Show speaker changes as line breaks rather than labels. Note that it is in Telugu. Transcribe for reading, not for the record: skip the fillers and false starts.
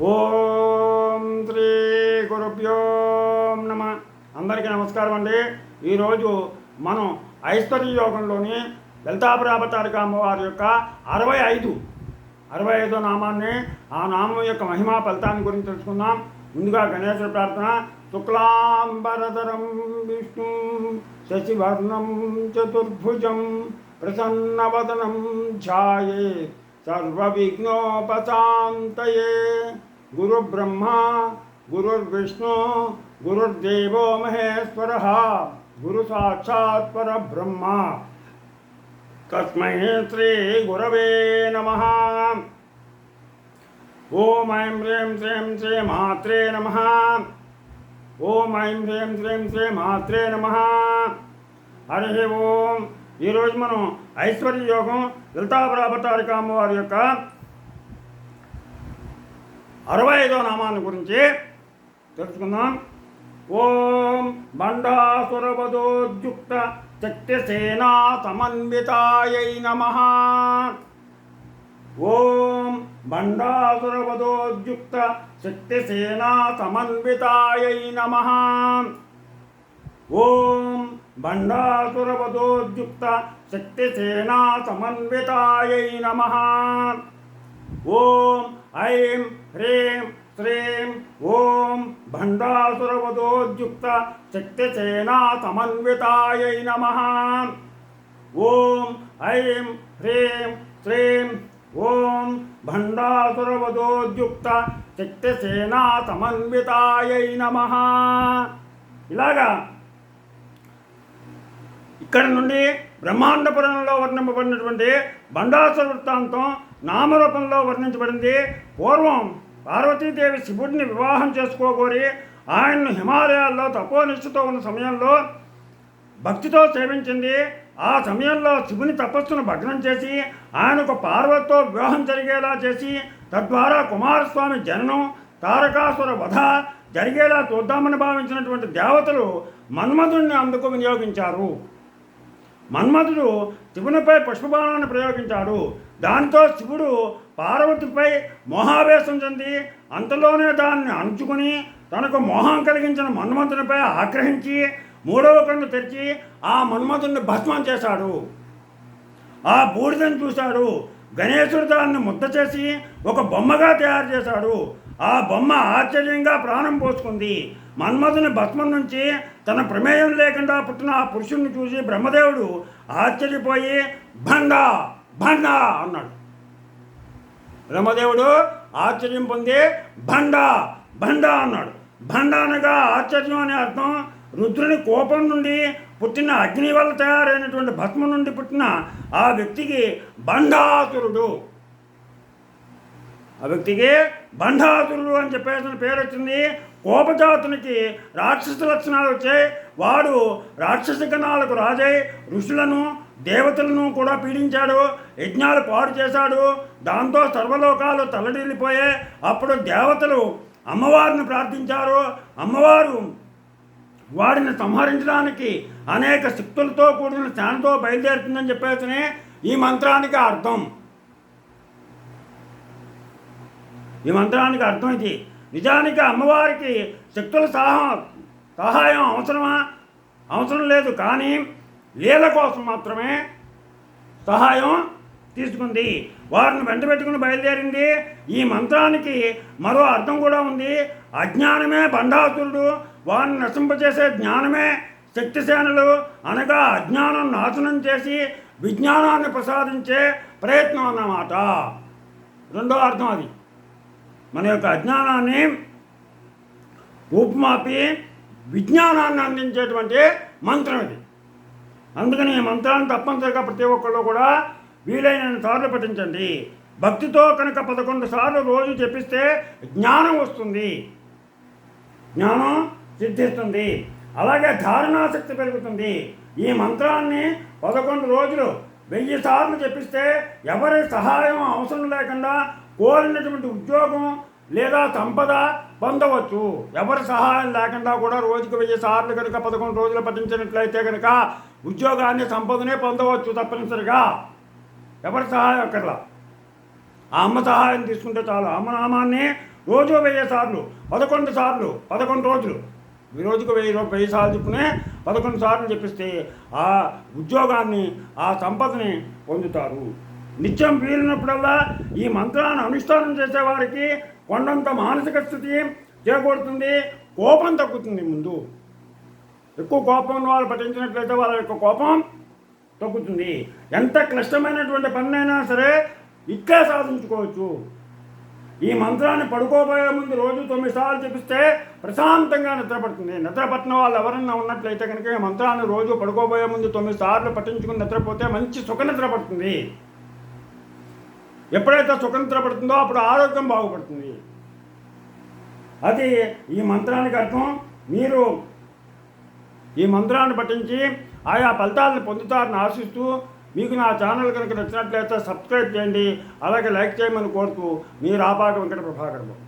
ఓం శ్రీ గురుభ్యో నమ. అందరికీ నమస్కారం అండి. ఈరోజు మనం ఐశ్వర్య యోగంలోని లలితాపరాపతారిక అమ్మవారి యొక్క 65వ నామాన్ని, ఆ నామం యొక్క మహిమా ఫలితాన్ని గురించి తెలుసుకుందాం. ముందుగా గణేశ్వర ప్రార్థన. శుక్లాంబరధరం విష్ణు శశివర్ణం చతుర్భుజం ప్రసన్నవదనం ధ్యాయే సర్వవిఘ్నోపశాంతయే. గురుబ్రహ్మా గురుర్విష్ణు గురుర్దేవో మహేశ్వరః గురు సాక్షాత్ పరబ్రహ్మ తస్మై శ్రీ గురవే నమః. ఓం ఐం హ్రీం శ్రీం శ్రీ మాత్రే నమః. ఓం ఐం హ్రీం శ్రీం శ్రీ మాత్రే నమః. హరి ఓం. ఈరోజు మనం ఐశ్వర్య యోగం లలితాపరాపతారిక అమ్మవారి యొక్క 65వ నామాన్ని గురించి తెలుసుకుందాం. ఓం బండాసురవధోద్యుక్త శక్తిసేనా సమన్వితాయై నమః. ఓం బండాసురవధోద్యుక్త శక్తిసేనా సమన్వితాయై నమః. ఓం బండాసురవధోద్యుక్త శక్తిసేనా సమన్వితాయై నమః. ఓం ఐం హ్రీం శ్రీం ఓం బండాసురవధోద్యుక్త శక్తిసేనా సమన్వితాయై నమః. ఓం ఐం హ్రీం శ్రీం ఓం బండాసురవధోద్యుక్త శక్తిసేనా సమన్వితాయై నమః. ఇలాగా ఇక్కడ నుండి బ్రహ్మాండ పురాణంలో వర్ణింపబడినటువంటి బండాసుర వృత్తాంతం నామరూపంలో వర్ణించబడింది. పూర్వం పార్వతీదేవి శివుడిని వివాహం చేసుకోగోరి ఆయన్ను హిమాలయాల్లో తపోనిష్ఠతో ఉన్న సమయంలో భక్తితో సేవించింది. ఆ సమయంలో శివుని తపస్సును భగ్నం చేసి ఆయనకు పార్వతితో వివాహం జరిగేలా చేసి తద్వారా కుమారస్వామి జననం, తారకాసుర వధ జరిగేలా చూద్దామని భావించినటువంటి దేవతలు మన్మధుడిని అందుకు వినియోగించారు. మన్మధుడు శివునిపై పుష్పబాణాన్ని ప్రయోగించాడు. దాంతో శివుడు పార్వతిపై మోహావేశం చెంది అంతలోనే దాన్ని అణుచుకుని తనకు మోహం కలిగించిన మన్మధునిపై ఆగ్రహించి 3వ కన్ను తెరిచి ఆ మన్మధుడిని భస్మం చేశాడు. ఆ బూడిదని చూశాడు. గణేశుడు దాన్ని ముద్ద చేసి ఒక బొమ్మగా తయారు చేశాడు. ఆ బొమ్మ ఆశ్చర్యంగా ప్రాణం పోసుకుంది. మన్మధుని భస్మం నుంచి తన ప్రమేయం లేకుండా పుట్టిన ఆ పురుషుణ్ణి చూసి బ్రహ్మదేవుడు ఆశ్చర్యపోయి భండా భండా అన్నాడు. బ్రహ్మదేవుడు ఆశ్చర్యం పొంది భండా భండా అన్నాడు. భండా అనగా ఆశ్చర్యం అనే అర్థం. రుద్రుని కోపం నుండి పుట్టిన అగ్ని వల్ల తయారైనటువంటి భస్మం నుండి పుట్టిన ఆ వ్యక్తికి బండాసురుడు, ఆ వ్యక్తికి బండాసురుడు అని చెప్పేసిన పేరు వచ్చింది. కోపజాతునికి రాక్షస లక్షణాలు వచ్చాయి. వాడు రాక్షస గణాలకు రాజై ఋషులను దేవతలను కూడా పీడించాడు, యజ్ఞాలు పాడు చేశాడు. దాంతో సర్వలోకాలు తల్లడిల్లిపోయాయి. అప్పుడు దేవతలు అమ్మవారిని ప్రార్థించారు. అమ్మవారు వాడిని సంహరించడానికి అనేక శక్తులతో కూడిన శాంతితో బయలుదేరుతుందని చెప్పేసి ఈ మంత్రానికి అర్థం. ఈ మంత్రానికి అర్థం ఇది. నిజానికి అమ్మవారికి శక్తుల సహాయం అవసరం లేదు. కానీ లీల కోసం మాత్రమే సహాయం తీసుకుంది. వారిని వెంట పెట్టుకుని బయలుదేరింది. ఈ మంత్రానికి మరో అర్థం కూడా ఉంది. అజ్ఞానమే బండాసురుడు, వారిని నశింపచేసే జ్ఞానమే శక్తిసేనలు. అనగా అజ్ఞానం నాశనం చేసి విజ్ఞానాన్ని ప్రసాదించే ప్రయత్నం అన్నమాట. రెండో అర్థం అది. మన యొక్క అజ్ఞానాన్ని రూపుమాపి విజ్ఞానాన్ని అందించేటువంటి మంత్రం ఇది. అందుకని ఈ మంత్రాన్ని తప్పనిసరిగా ప్రతి ఒక్కళ్ళు కూడా వీలైన సార్లు పఠించండి. భక్తితో కనుక 11 సార్లు రోజు జపిస్తే జ్ఞానం వస్తుంది, జ్ఞానం సిద్ధిస్తుంది. అలాగే ధారణాశక్తి పెరుగుతుంది. ఈ మంత్రాన్ని 11 రోజులు 1000 సార్లు జపిస్తే ఎవరి సహాయం అవసరం లేకుండా కోరినటువంటి ఉద్యోగం లేదా సంపద పొందవచ్చు. ఎవరి సహాయం లేకుండా కూడా రోజుకు 1000 సార్లు కనుక 11 రోజులు పఠించినట్లయితే కనుక ఉద్యోగాన్ని, సంపదనే పొందవచ్చు తప్పనిసరిగా. ఎవరి సహాయం అక్కర్లా. ఆ అమ్మ సహాయం తీసుకుంటే చాలు. అమ్మ నామాన్ని రోజు 1000 సార్లు 11 సార్లు 11 రోజులు ఈ రోజుకు 1000 సార్లు చెప్పునే 11 సార్లు చెప్పిస్తే ఆ ఉద్యోగాన్ని ఆ సంపదని పొందుతారు. నిత్యం వీలున్నప్పుడల్లా ఈ మంత్రాన్ని అనుష్ఠానం చేసేవారికి కొండంత మానసిక స్థితి చేకూరుతుంది. కోపం తగ్గుతుంది. ముందు ఎక్కువ కోపం వాళ్ళు పఠించినట్లయితే వాళ్ళ యొక్క కోపం తగ్గుతుంది. ఎంత క్లిష్టమైనటువంటి పనినైనా సరే ఇట్లే సాధించుకోవచ్చు. ఈ మంత్రాన్ని పడుకోబోయే ముందు రోజు 9 సార్లు చెప్పిస్తే ప్రశాంతంగా నిద్రపడుతుంది. నిద్రపట్టిన వాళ్ళు ఎవరన్నా ఉన్నట్లయితే కనుక ఈ మంత్రాన్ని రోజు పడుకోబోయే ముందు 9 సార్లు పఠించుకుని నిద్రపోతే మంచి సుఖనిద్ర పడుతుంది. ఎప్పుడైతే సుఖనిద్ర పడుతుందో అప్పుడు ఆరోగ్యం బాగుపడుతుంది. అది ఈ మంత్రానికి అర్థం. మీరు ఈ మంత్రాన్ని పఠించి ఆయా ఫలితాలను పొందుతారని ఆశిస్తూ మీకు నా ఛానల్ కనుక నచ్చినట్లయితే సబ్స్క్రైబ్ చేయండి. అలాగే లైక్ చేయమని కోరుతూ మీ రాపాటి వెంకట ప్రభాకర్ బాబు.